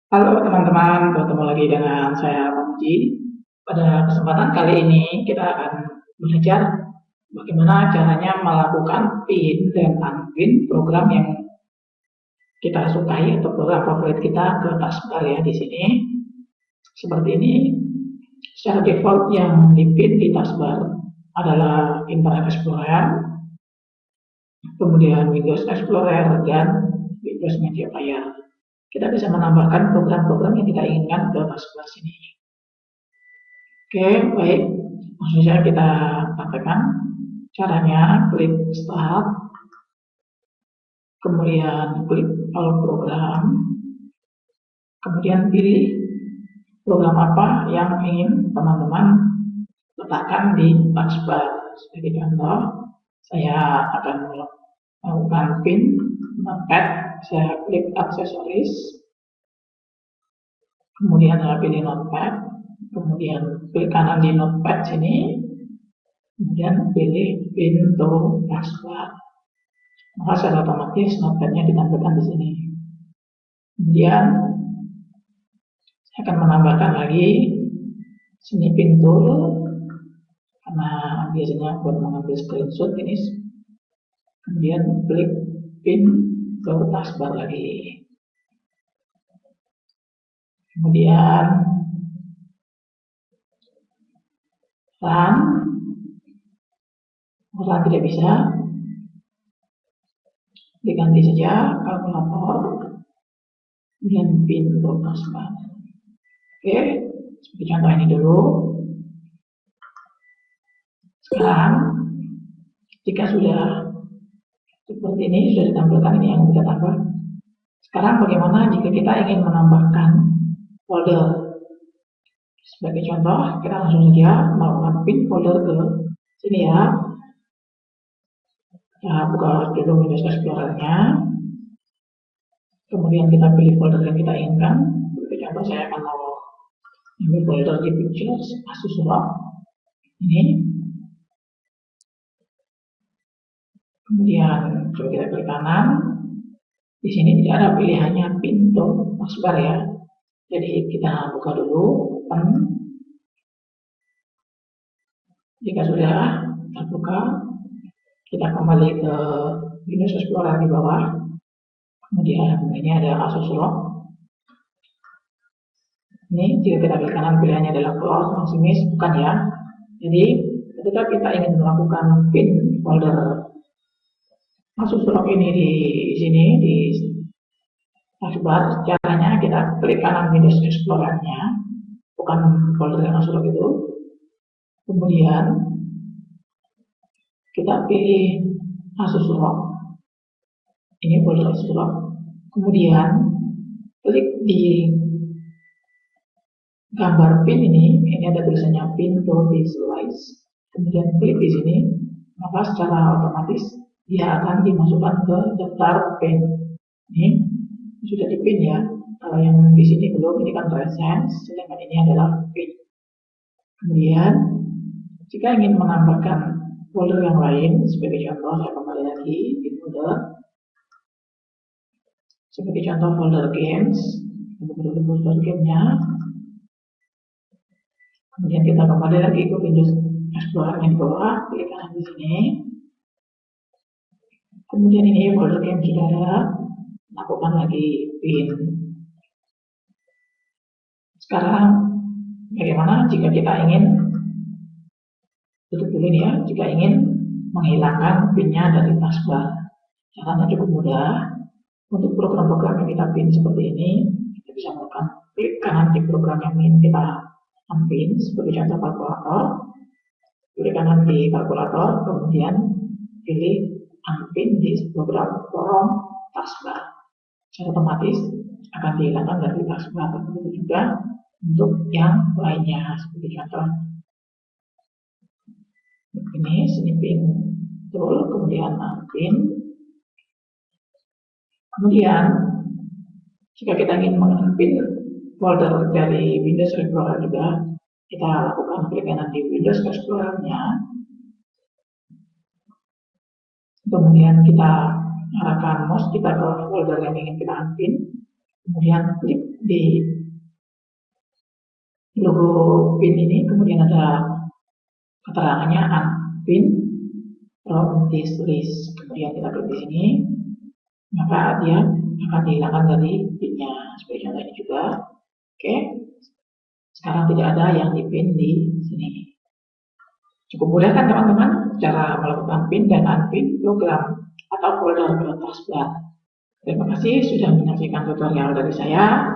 Halo teman-teman, bertemu lagi dengan saya Pamuji. Pada kesempatan kali ini kita akan belajar bagaimana caranya melakukan pin dan unpin program yang kita sukai atau program favorit kita ke taskbar ya di sini. Seperti ini, secara default yang dipin di taskbar adalah Internet Explorer, kemudian Windows Explorer dan Windows Media Player. Kita bisa menambahkan program-program yang kita inginkan ke taskbar sini. Oke, baik. Langsung saja kita praktekkan. Caranya klik Start, kemudian klik All Program, kemudian pilih program apa yang ingin teman-teman letakkan di taskbar. Sebagai contoh, saya akan melakukan pin notepad. Saya klik aksesoris, kemudian saya pilih notepad, kemudian klik kanan di notepad sini, kemudian pilih pintu taskbar. Maka secara otomatis notepadnya ditampilkan di sini. Kemudian saya akan menambahkan lagi sini pintu karena biasanya buat mengambil screenshot ini. Kemudian klik pin ke taskbar lagi. Kemudian run tidak bisa, diganti saja kalkulator, kemudian pin ke taskbar. Oke, seperti contoh ini dulu. Sekarang, jika sudah seperti ini, sudah ditampilkan ini yang kita tambah. Sekarang bagaimana jika kita ingin menambahkan folder? Sebagai contoh, kita langsung saja melakukan pin folder ke sini ya. Kita buka dulu Windows Explorer-nya. Kemudian kita pilih folder yang kita inginkan. Sebagai contoh, saya akan mau ambil folder di Pictures, Asus ROM. Ini. Kemudian coba kita klik kanan. Di sini tidak ada pilihannya pintu taskbar ya. Jadi kita buka dulu open. Jika sudah terbuka, kita kembali ke Windows Explorer di bawah. Kemudian ini ada Asus ROM. Ini jika kita klik kanan pilihannya adalah close, maximis, bukan ya. Jadi ketika kita ingin melakukan pin folder Asus ROM ini di sini di taskbar, caranya kita klik kanan Windows Explorer-nya, bukan folder yang Asus ROM itu. Kemudian kita pilih Asus ROM. Ini folder Asus ROM. Kemudian klik di gambar pin ini ada tulisannya pin to visualize. Kemudian klik di sini, maka secara otomatis dia akan dimasukkan ke daftar pin. Ini sudah di pin ya. Kalau yang di sini belum, ini kan recent, sedangkan ini adalah pin. Kemudian jika ingin menambahkan folder yang lain, sebagai contoh saya kembali lagi di folder. Sebagai contoh folder games, kita buka folder gamenya. Kemudian kita kembali lagi ke Windows Explorer yang di bawah, klik kanan di sini. Kemudian ini folder game sudah ada, lakukan lagi pin. Sekarang bagaimana jika kita ingin tutup dulu ini ya, jika ingin menghilangkan pinnya dari taskbar? Caranya cukup mudah. Untuk program-program yang kita pin seperti ini, kita bisa melakukan klik kanan di program yang ingin kita unpin, sebagai contoh kalkulator. Klik kanan di kalkulator, kemudian pilih unpin di program form taskbar. Secara otomatis akan dihilangkan dari taskbar. Begitu juga untuk yang lainnya, seperti contoh ini snipping tool, kemudian unpin. Kemudian jika kita ingin mengunpin folder dari Windows Explorer juga, kita lakukan klik kanan di Windows Explorer-nya. Kemudian kita arahkan mouse kita ke folder yang ingin kita unpin. kemudian klik di logo pin ini, kemudian ada keterangannya unpin from this list, kemudian kita klik di sini, maka dia akan dihilangkan dari pinnya. Seperti contoh ini juga. Oke, sekarang tidak ada yang dipin di sini. Cukup mudah kan teman-teman cara melakukan pin dan unpin program atau folder ke taskbar. Terima kasih sudah menyaksikan tutorial dari saya.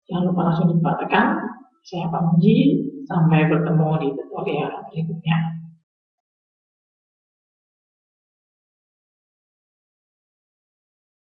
Jangan lupa langsung dipraktekkan. Saya Pak Muji. Sampai bertemu di tutorial berikutnya.